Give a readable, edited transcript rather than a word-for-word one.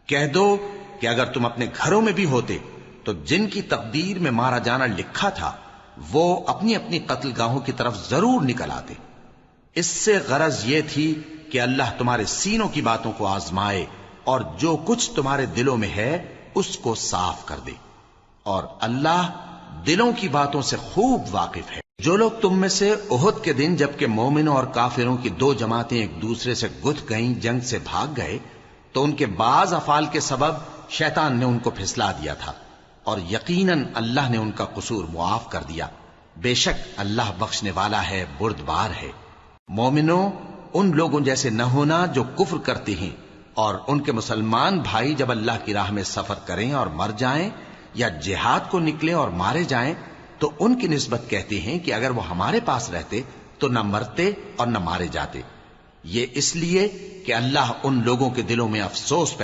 کہہ دو کہ اگر تم اپنے گھروں میں بھی ہوتے تو جن کی تقدیر میں مارا جانا لکھا تھا وہ اپنی اپنی قتل گاہوں کی طرف ضرور نکل آتے۔ اس سے غرض یہ تھی کہ اللہ تمہارے سینوں کی باتوں کو آزمائے اور جو کچھ تمہارے دلوں میں ہے اس کو صاف کر دے، اور اللہ دلوں کی باتوں سے خوب واقف ہے۔ جو لوگ تم میں سے احد کے دن جبکہ مومنوں اور کافروں کی دو جماعتیں ایک دوسرے سے گتھ گئیں جنگ سے بھاگ گئے تو ان کے بعض افعال کے سبب شیطان نے ان کو پھسلا دیا تھا، اور یقیناً اللہ نے ان کا قصور معاف کر دیا۔ بے شک اللہ بخشنے والا ہے، بردبار ہے۔ مومنوں، ان لوگوں جیسے نہ ہونا جو کفر کرتے ہیں، اور ان کے مسلمان بھائی جب اللہ کی راہ میں سفر کریں اور مر جائیں یا جہاد کو نکلے اور مارے جائیں تو ان کی نسبت کہتے ہیں کہ اگر وہ ہمارے پاس رہتے تو نہ مرتے اور نہ مارے جاتے۔ یہ اس لیے کہ اللہ ان لوگوں کے دلوں میں افسوس